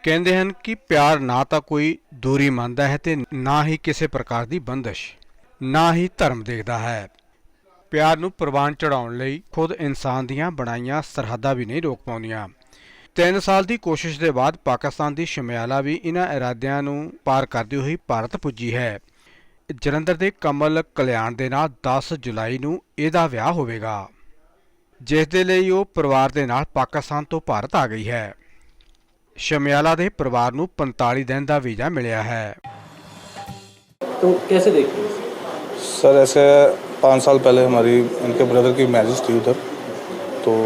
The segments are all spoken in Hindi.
ਕਹਿੰਦੇ ਹਨ ਕਿ ਪਿਆਰ ਨਾ ਤਾਂ ਕੋਈ ਦੂਰੀ ਮੰਨਦਾ ਹੈ ਤੇ ਨਾ ਹੀ ਕਿਸੇ ਪ੍ਰਕਾਰ ਦੀ ਬੰਦਸ਼, ਨਾ ਹੀ ਧਰਮ ਦੇਖਦਾ ਹੈ। ਪਿਆਰ ਨੂੰ ਪ੍ਰਵਾਨ ਚੜਾਉਣ ਲਈ ਖੁਦ ਇਨਸਾਨ ਦੀਆਂ ਬਣਾਈਆਂ ਸਰਹੱਦਾਂ ਵੀ ਨਹੀਂ ਰੋਕ ਪਾਉਂਦੀਆਂ। 3 ਸਾਲ ਦੀ ਕੋਸ਼ਿਸ਼ ਦੇ ਬਾਅਦ ਪਾਕਿਸਤਾਨ ਦੀ ਸ਼ਮਿਆਲਾ ਵੀ ਇਹਨਾਂ ਇਰਾਦਿਆਂ ਨੂੰ ਪਾਰ ਕਰਦੀ ਹੋਈ ਭਾਰਤ ਪੁੱਜੀ ਹੈ। ਜਲੰਧਰ ਦੇ ਕਮਲ ਕਲਿਆਣ ਦੇ ਨਾਲ 10 ਜੁਲਾਈ ਨੂੰ ਇਹਦਾ ਵਿਆਹ ਹੋਵੇਗਾ, ਜਿਸ ਦੇ ਲਈ ਉਹ ਪਰਿਵਾਰ ਦੇ ਨਾਲ ਪਾਕਿਸਤਾਨ ਤੋਂ ਭਾਰਤ ਆ ਗਈ ਹੈ। शमियाला के परिवार को 45 दिन का वीज़ा मिला है। तो कैसे देखते हैं सर? ऐसे 5 साल पहले हमारी इनके ब्रदर की मैरिज थी उधर, तो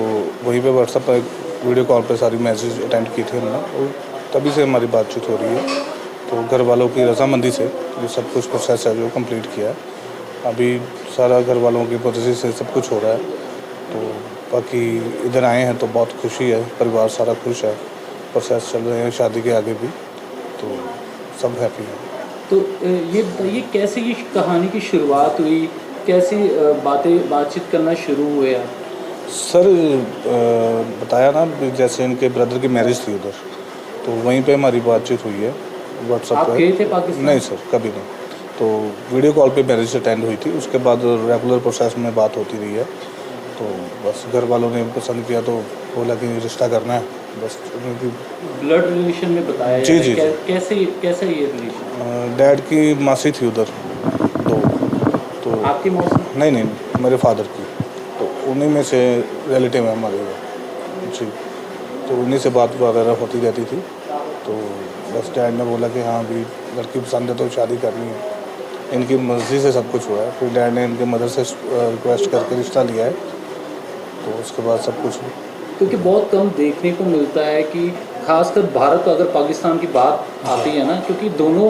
वहीं पे व्हाट्सएप पर वीडियो कॉल पे सारी मैरिज अटेंड की थी हमने, और तभी से हमारी बातचीत हो रही है। तो घर वालों की रजामंदी से जो सब कुछ प्रोसेस है जो कंप्लीट किया है। अभी सारा घर वालों की मर्जी से सब कुछ हो रहा है। तो बाकी इधर आए हैं तो बहुत खुशी है, परिवार सारा खुश है, प्रोसेस चल रहे हैं शादी के आगे भी, तो सब हैप्पी हैं। तो ये बताइए कैसे ये कहानी की शुरुआत हुई, कैसी बातचीत करना शुरू हुए आप? सर बताया ना, जैसे इनके ब्रदर की मैरिज थी उधर, तो वहीं पे हमारी बातचीत हुई है व्हाट्सएप आप पे। गए थे पाकिस्तान? नहीं सर, कभी नहीं। तो वीडियो कॉल पे मैरिज अटेंड हुई थी, उसके बाद रेगुलर प्रोसेस में बात होती रही है। तो बस घर वालों ने पसंद किया तो बोला कि रिश्ता करना है, बस उनकी ब्लड रिलेशन में बताया जी, जी, कैसे कैसे ये रिलेशन? डैड की मासी थी उधर, तो आपकी मौसी? नहीं, मेरे फादर की, तो उन्हीं में से रिलेटिव है हमारे जी। तो उन्हीं से बात वगैरह होती रहती थी। तो बस डैड ने बोला कि हाँ अभी लड़की पसंद है तो शादी करनी है। इनकी मर्ज़ी से सब कुछ हुआ है। फिर डैड ने इनके मदर से रिक्वेस्ट करके रिश्ता लिया है, तो उसके बाद सब कुछ। क्योंकि बहुत कम देखने को मिलता है कि खासकर भारत अगर पाकिस्तान की बात आती है ना, क्योंकि दोनों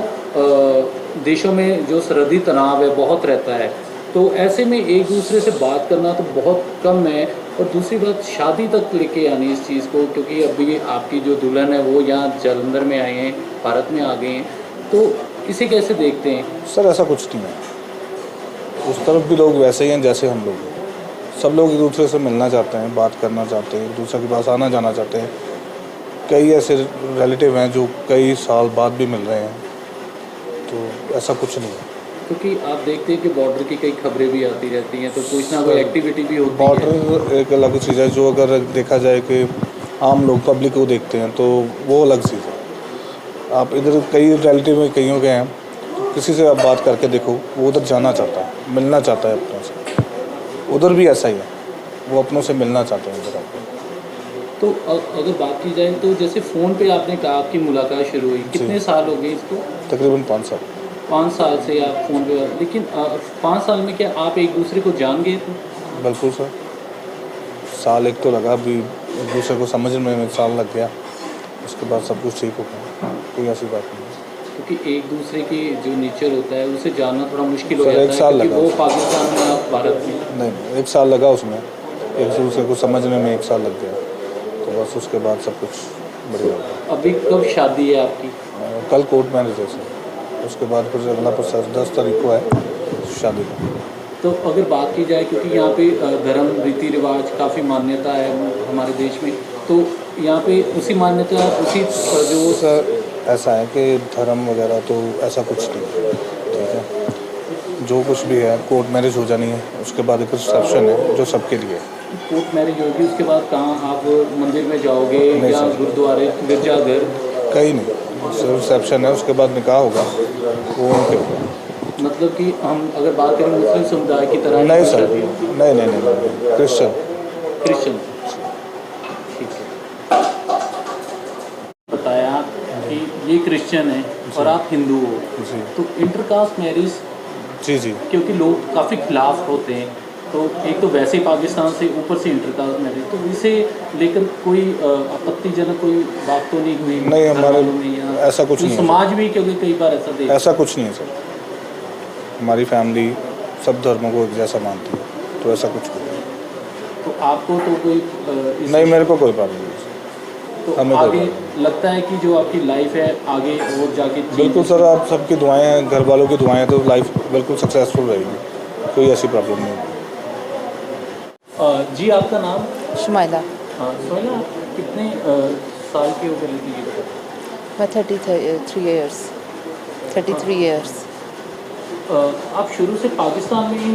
देशों में जो सरहदी तनाव है बहुत रहता है, तो ऐसे में एक दूसरे से बात करना तो बहुत कम है। और दूसरी बात शादी तक लेके आनी इस चीज़ को, क्योंकि अभी आपकी जो दुल्हन है वो यहाँ जलंधर में आए हैं, भारत में आ गए हैं, तो इसे कैसे देखते हैं? सर ऐसा कुछ नहीं है, उस तरफ भी लोग वैसे ही हैं जैसे हम लोग हैं। सब लोग एक दूसरे से मिलना चाहते हैं, बात करना चाहते हैं, एक दूसरे के पास आना जाना चाहते हैं। कई ऐसे रिलेटिव हैं जो कई साल बाद भी मिल रहे हैं, तो ऐसा कुछ नहीं है। क्योंकि आप देखते हैं कि बॉर्डर की कई खबरें भी आती रहती हैं, तो कुछ ना कोई एक्टिविटी भी होती है। बॉर्डर एक अलग चीज़ है, जो अगर देखा जाए कि आम लोग पब्लिक को देखते हैं तो वो अलग चीज़ है। आप इधर कई रिलेटिव में कईयों के हैं, तो किसी से आप बात करके देखो, वो उधर जाना चाहता है, मिलना चाहता है अपनों से। उधर भी ऐसा ही है, वो अपनों से मिलना चाहते हैं उधर आपको। तो अगर बात की जाए तो जैसे फ़ोन पे आपने कहा आपकी मुलाकात शुरू हुई, कितने साल हो गए इसको? तकरीबन 5 साल। 5 साल से आप फ़ोन पे, लेकिन 5 साल में क्या आप एक दूसरे को जान गए थे? बिल्कुल सर, साल एक तो लगा, अभी एक दूसरे को समझने में 1 साल लग गया, उसके बाद सब कुछ ठीक हो गया, कोई ऐसी बात नहीं। क्योंकि एक दूसरे की जो नेचर होता है उसे जानना थोड़ा मुश्किल हो सर, जाता एक है, साल क्योंकि लगा वो उसमें। पाकिस्तान में आप भारत में। नहीं, 1 साल लगा उसमें, एक दूसरे को समझने में 1 साल लग गया, तो बस उसके बाद सब कुछ बढ़िया हो गया। अभी कब शादी है आपकी? कल कोर्ट मैरिज है सर, उसके बाद फिर अगला प्रोसेस 10 तारीख को है शादी का। तो अगर बात की जाए, क्योंकि यहाँ पे धर्म रीति रिवाज काफ़ी मान्यता है हमारे देश में, तो यहाँ पे उसी मान्यता उसी जो सर ऐसा है कि धर्म वगैरह तो ऐसा कुछ नहीं, ठीक है। जो कुछ भी है कोर्ट मैरिज हो जानी है, उसके बाद एक रिसेप्शन है जो सबके लिए है। कोर्ट मैरिज होगी, उसके बाद कहाँ आप मंदिर में जाओगे या सर। गुरुद्वारे गिरजाघर? कहीं नहीं, सिर्फ रिसेप्शन है, उसके बाद निकाह होगा, वो उनके होगा। मतलब कि हम अगर बात करें मुस्लिम समुदाय की तरह नहीं ही सर, शादी होगी? नहीं, क्रिश्चियन। क्रिश्चियन, ठीक है। बताया कि ये क्रिश्चियन है और आप हिंदू हो, जी तो इंटरकास्ट मैरिज, जी क्योंकि लोग काफ़ी खिलाफ होते हैं, तो एक तो वैसे ही पाकिस्तान से ऊपर से इंटरकास्ट मैरिज, तो इसे लेकर कोई आपत्तिजनक कोई बात तो नहीं हुई? नहीं, हमारे घरवालों में या ऐसा कुछ नहीं है। समाज भी, क्योंकि कई बार ऐसा देखा। ऐसा कुछ नहीं है सर, हमारी फैमिली सब धर्मों को एक जैसा मानती है, तो ऐसा कुछ नहीं है। तो आपको तो कोई नहीं, मेरे को कोई प्रॉब्लम नहीं है। तो हमें कोई आगे बात लगता है कि जो आपकी लाइफ है आगे और जाके बिल्कुल सर, आप सबकी दुआएं हैं, घर वालों की दुआएं हैं, तो लाइफ बिल्कुल सक्सेसफुल रहेगी, कोई ऐसी प्रॉब्लम नहीं होगी। जी आपका नाम? शुमाइला। हाँ सोहेला, आप कितने साल की हो गए? मैं 33 ईयर्स 33 ईयर्स। आप शुरू से पाकिस्तान में ही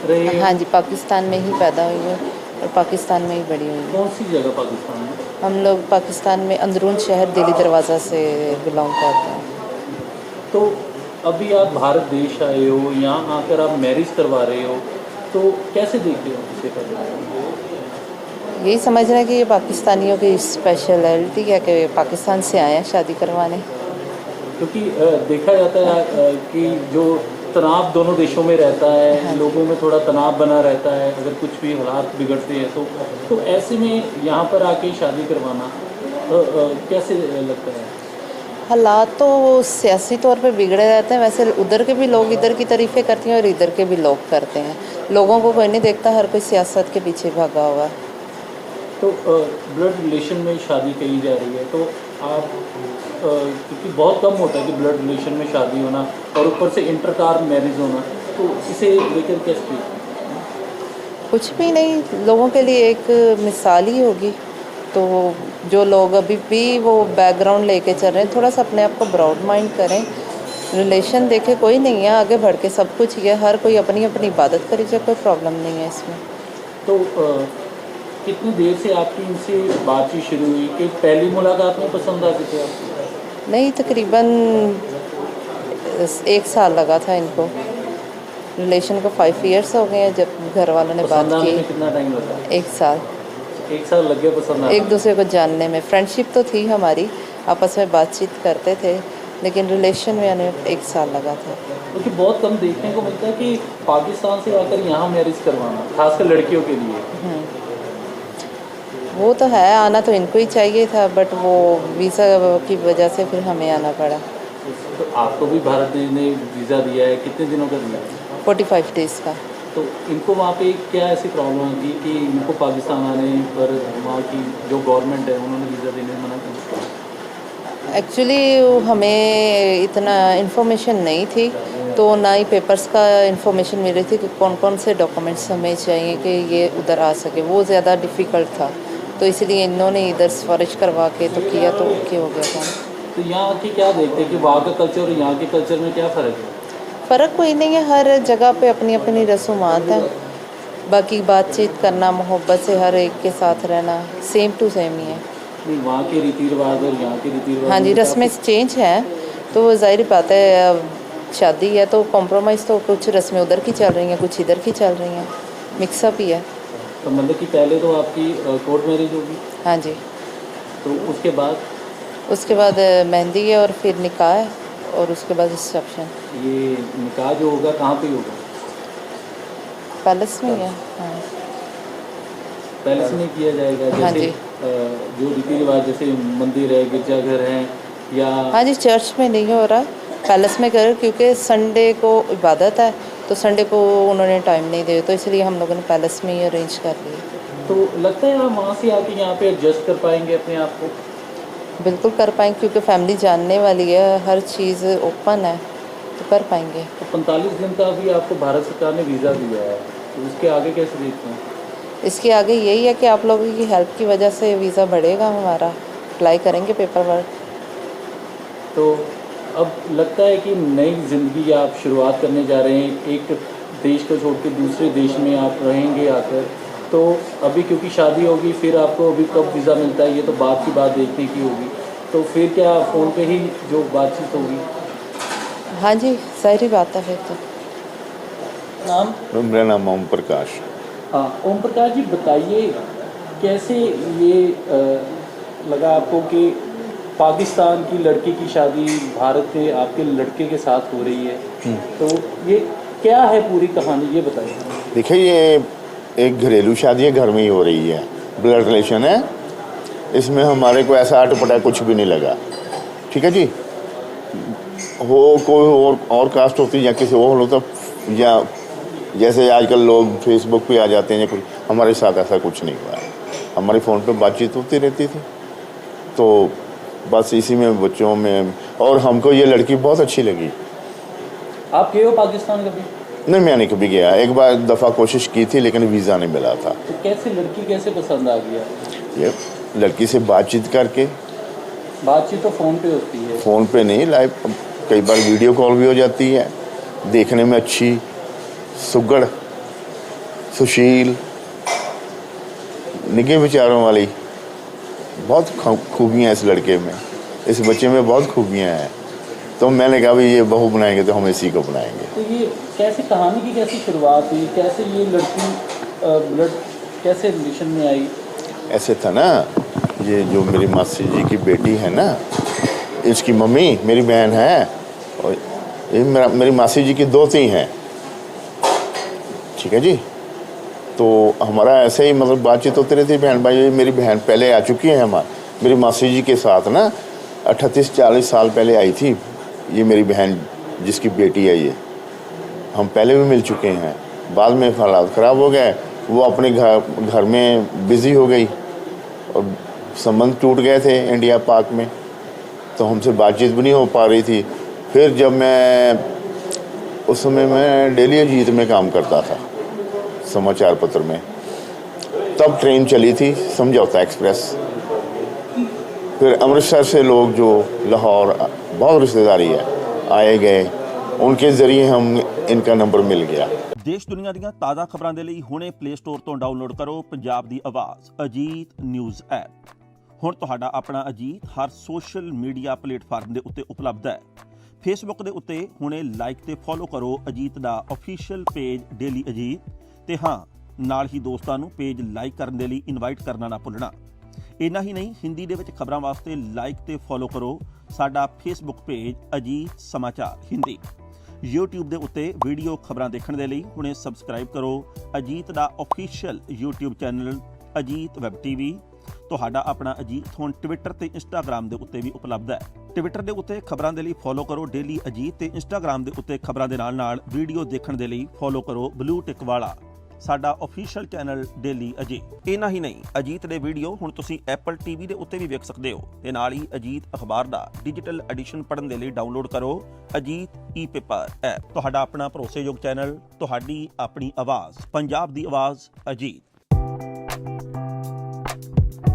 रहे हैं? हाँ जी, पाकिस्तान में ही पैदा हुई हूँ और पाकिस्तान में ही बड़ी हुई हूँ। कौन सी जगह पाकिस्तान में? हम लोग पाकिस्तान में अंदरून शहर दिल्ली दरवाज़ा से बिलोंग करते हैं। तो अभी आप भारत देश आए हो, यहाँ आकर आप मैरिज करवा रहे हो, तो कैसे देखते हो इससे पहले? यही समझ रहे हैं कि ये पाकिस्तानियों की स्पेशलिटी है कि पाकिस्तान से आए हैं शादी करवाने। क्योंकि देखा जाता है कि जो तनाव दोनों देशों में रहता है, लोगों में थोड़ा तनाव बना रहता है, अगर कुछ भी हालात बिगड़ते हैं तो ऐसे में यहाँ पर आके शादी करवाना कैसे लगता है? हालात तो सियासी तौर पे बिगड़े रहते हैं, वैसे उधर के भी लोग इधर की तारीफ़ें करते हैं और इधर के भी लोग करते हैं। लोगों को कोई नहीं देखता, हर कोई सियासत के पीछे भागा हुआ है। तो ब्लड रिलेशन में शादी कही जा रही है, तो आप क्योंकि बहुत कम होता है कि ब्लड रिलेशन में शादी होना और ऊपर से इंटरकास्ट मैरिज होना, तो इसे लेकर कैसे? कुछ भी नहीं, लोगों के लिए एक मिसाल ही होगी। तो जो लोग अभी भी वो बैकग्राउंड लेके चल रहे हैं, थोड़ा सा अपने आप को ब्रॉड माइंड करें। रिलेशन देखे कोई नहीं है, आगे बढ़ के सब कुछ ही है, हर कोई अपनी अपनी इबादत करे, जो कोई प्रॉब्लम नहीं है इसमें। तो कितनी देर से आपकी इनसे बातचीत शुरू हुई कि पहली मुलाकात में पसंद आ गए थे आप? नहीं, तकरीबन 1 साल लगा था इनको। रिलेशन को 5 इयर्स हो गए हैं जब घर वालों ने बात पसंद आने में की। कितना टाइम लगा? 1 साल। 1 साल लग गया पसंद आने एक में? दूसरे को जानने में। फ्रेंडशिप तो थी हमारी, आपस में बातचीत करते थे, लेकिन रिलेशन में हमें 1 साल लगा था। क्योंकि बहुत कम देखने को मिलता है कि पाकिस्तान से आकर यहाँ मैरिज करवाना, खासकर लड़कियों के लिए। वो तो है, आना तो इनको ही चाहिए था, बट वो वीज़ा की वजह से फिर हमें आना पड़ा। तो आपको भी भारत ने वीज़ा दिया है, कितने दिनों का दिया? 45 डेज़ का। तो इनको वहाँ पे क्या ऐसी प्रॉब्लम थी कि इनको पाकिस्तान आने पर वहाँ की जो गवर्नमेंट है उन्होंने वीज़ा देने में मना किया? एक्चुअली हमें इतना इन्फॉर्मेशन नहीं थी, तो ना ही पेपर्स का इन्फॉर्मेशन मिल रही थी कि कौन कौन से डॉक्यूमेंट्स हमें चाहिए कि ये उधर आ सके। वो ज़्यादा डिफ़िकल्ट था, तो इसलिए इन्होंने इधर सिफारिश करवा के तो किया, तो ओके हो गया था। तो यहाँ की क्या देखते हैं कि वहाँ का कल्चर और यहाँ के कल्चर में क्या फ़र्क है? फ़र्क कोई नहीं है, हर जगह पे अपनी अपनी रसूमात हैं। बाकी बातचीत करना, मोहब्बत से हर एक के साथ रहना सेम टू सेम ही है। नहीं, वहाँ के रीति रिवाज और यहाँ के रीति रिवाज हाँ जी, में रस्में चेंज हैं, तो ज़ाहिर बात है, अब शादी है तो कॉम्प्रोमाइज़ तो कुछ रस्में उधर की चल रही हैं, कुछ इधर की चल रही हैं, मिक्सअप ही है। तो मतलब कि पहले तो आपकी कोर्ट मैरिज होगी, हाँ जी, तो उसके बाद उसके बाद मेहंदी है और फिर निकाह है और उसके बाद रिसेप्शन। ये निकाह जो होगा कहाँ पे होगा? पैलेस में ही है। हाँ पैलेस में किया जाएगा? हाँ जैसे जी। जो रीति रिवाज जैसे मंदिर है, गिरजाघर हैं या? हाँ जी, चर्च में नहीं हो रहा, पैलेस में कर, क्योंकि संडे को इबादत है, तो संडे को उन्होंने टाइम नहीं दिया, तो इसलिए हम लोगों ने पैलेस में ही अरेंज कर लिया। तो लगता है आप वहाँ से आके यहाँ पे एडजस्ट कर पाएंगे अपने आप को? बिल्कुल कर पाएंगे, क्योंकि फैमिली जानने वाली है, हर चीज़ ओपन है, तो कर पाएंगे। तो 45 दिन का भी आपको भारत सरकार ने वीज़ा दिया है, तो उसके आगे कैसे देखते हैं? इसके आगे यही है कि आप लोगों की हेल्प की वजह से वीज़ा बढ़ेगा हमारा, अप्लाई करेंगे पेपर वर्क। तो अब लगता है कि नई ज़िंदगी आप शुरुआत करने जा रहे हैं, एक देश को छोड़ के दूसरे देश में आप रहेंगे आकर, तो अभी क्योंकि शादी होगी, फिर आपको अभी कब वीज़ा मिलता है ये तो बात की बात देखने की होगी, तो फिर क्या फ़ोन पे ही जो बातचीत होगी? हाँ जी, सारी बात है फिर तो। नाम? मेरा नाम ओम प्रकाश। हाँ, ओम प्रकाश जी बताइए, कैसे ये लगा आपको कि पाकिस्तान की लड़की की शादी भारत के आपके लड़के के साथ हो रही है, तो ये क्या है पूरी कहानी, ये बताइए। देखिए, ये एक घरेलू शादी है, घर में ही हो रही है, ब्लड रिलेशन है, इसमें हमारे को ऐसा अटपटा कुछ भी नहीं लगा। ठीक है जी, हो कोई और कास्ट होती या किसी और होता, या जैसे आजकल लोग फेसबुक पे आ जाते हैं या कुछ, हमारे साथ ऐसा कुछ नहीं हुआ है। हमारी फ़ोन पे बातचीत होती रहती थी, तो बस इसी में बच्चों में, और हमको ये लड़की बहुत अच्छी लगी। आप गए हो पाकिस्तान कभी? नहीं, मैं नहीं कभी गया, एक बार दफ़ा कोशिश की थी लेकिन वीज़ा नहीं मिला था। तो कैसे लड़की कैसे पसंद आ गया? ये लड़की से बातचीत करके, बातचीत तो फ़ोन पे होती है। फ़ोन पे नहीं, लाइव कई बार वीडियो कॉल भी हो जाती है। देखने में अच्छी, सुघड़, सुशील, निगे विचारों वाली, बहुत खूबियाँ इस लड़के में, इस बच्चे में बहुत खूबियाँ हैं। तो मैंने कहा भाई ये बहू बनाएंगे तो हम इसी को बनाएंगे। तो ये कैसे कहानी की कैसी शुरुआत हुई, कैसे ये लड़की ब्लड कैसे रिलेशन में आई? ऐसे था ना, ये जो मेरी मासी जी की बेटी है ना, इसकी मम्मी मेरी बहन है, और ये मेरी मासी जी की दोती हैं, ठीक है जी। तो हमारा ऐसे ही मतलब बातचीत होती रहती, बहन भाई। मेरी बहन पहले आ चुकी है मेरी मासी जी के साथ ना, 38-40 साल पहले आई थी ये मेरी बहन जिसकी बेटी है ये। हम पहले भी मिल चुके हैं, बाद में हालात ख़राब हो गए, वो अपने घर में बिज़ी हो गई और संबंध टूट गए थे इंडिया पाक में, तो हमसे बातचीत भी नहीं हो पा रही थी। फिर जब मैं उस समय मैं डेली अजीत में काम करता था, समाचार पत्र में, तब ट्रेन चली थी समझौता एक्सप्रेस। फिर अमृतसर से लोग जो लाहौर, बहुत रिश्तेदारी है, आए गए, उनके ज़रिए हम इनका नंबर मिल गया। देश दुनिया ਦੀਆਂ ਤਾਜ਼ਾ ਖਬਰਾਂ ਦੇ ਲਈ ਹੁਣੇ ਪਲੇ ਸਟੋਰ ਤੋਂ ਡਾਊਨਲੋਡ ਕਰੋ ਪੰਜਾਬ ਦੀ ਆਵਾਜ਼ ਅਜੀਤ ਨਿਊਜ਼ ਐਪ। ਹੁਣ ਤੁਹਾਡਾ ਆਪਣਾ ਅਜੀਤ ਹਰ ਸੋਸ਼ਲ ਮੀਡੀਆ ਪਲੇਟਫਾਰਮ ਦੇ ਉੱਤੇ ਉਪਲਬਧ ਹੈ। ਫੇਸਬੁੱਕ ਦੇ ਉੱਤੇ ਹੁਣੇ ਲਾਈਕ ਤੇ ਫੋਲੋ ਕਰੋ ਅਜੀਤ ਦਾ ਅਫੀਸ਼ੀਅਲ ਪੇਜ ਡੇਲੀ ਅਜੀਤ, ਤੇ ਹਾਂ ਨਾਲ ਹੀ ਦੋਸਤਾਂ ਨੂੰ ਪੇਜ ਲਾਈਕ ਕਰਨ ਦੇ ਲਈ ਇਨਵਾਈਟ ਕਰਨਾ ਨਾ ਭੁੱਲਣਾ। ਇੰਨਾ ਹੀ ਨਹੀਂ, ਹਿੰਦੀ ਦੇ ਵਿੱਚ ਖਬਰਾਂ ਵਾਸਤੇ ਲਾਈਕ ਤੇ ਫੋਲੋ ਕਰੋ ਸਾਡਾ ਫੇਸਬੁੱਕ ਪੇਜ ਅਜੀਤ ਸਮਾਚਾਰ ਹਿੰਦੀ। YouTube ਦੇ ਉੱਤੇ ਵੀਡੀਓ ਖਬਰਾਂ ਦੇਖਣ ਦੇ ਲਈ ਹੁਣੇ ਸਬਸਕ੍ਰਾਈਬ ਕਰੋ ਅਜੀਤ ਦਾ official YouTube channel Ajit web TV. ਤੁਹਾਡਾ ਆਪਣਾ ਅਜੀਤ ਹੁਣ ਟਵਿੱਟਰ ਤੇ ਇੰਸਟਾਗ੍ਰਾਮ ਦੇ ਉੱਤੇ ਵੀ ਉਪਲਬਧ ਹੈ। ਟਵਿੱਟਰ ਦੇ ਉੱਤੇ ਖਬਰਾਂ ਦੇ ਲਈ ਫੋਲੋ ਕਰੋ ਡੇਲੀ ਅਜੀਤ, ਤੇ ਇੰਸਟਾਗ੍ਰਾਮ ਦੇ ਉੱਤੇ ਖਬਰਾਂ ਦੇ ਨਾਲ ਵੀਡੀਓ ਦੇਖਣ ਦੇ ਲਈ ਫੋਲੋ ਕਰੋ ਬਲੂ ਟਿਕ ਵਾਲਾ ਸਾਡਾ ਅਫੀਸ਼ੀਅਲ ਚੈਨਲ ਡੇਲੀ ਅਜੀਤ। ਇੰਨਾ ਹੀ ਨਹੀਂ, ਅਜੀਤ ਦੇ ਵੀਡੀਓ ਹੁਣ ਤੁਸੀਂ ਐਪਲ ਟੀਵੀ ਦੇ ਉੱਤੇ ਵੀ ਵੇਖ ਸਕਦੇ ਹੋ, ਤੇ ਨਾਲ ਹੀ ਅਜੀਤ ਅਖਬਾਰ ਦਾ ਡਿਜੀਟਲ ਐਡੀਸ਼ਨ ਪੜ੍ਹਨ ਦੇ ਲਈ ਡਾਊਨਲੋਡ ਕਰੋ ਅਜੀਤ ਈ ਪੇਪਰ ਐਪ। ਤੁਹਾਡਾ ਆਪਣਾ ਭਰੋਸੇਯੋਗ ਚੈਨਲ, ਤੁਹਾਡੀ ਆਪਣੀ ਆਵਾਜ਼, ਪੰਜਾਬ ਦੀ ਆਵਾਜ਼ ਅਜੀਤ।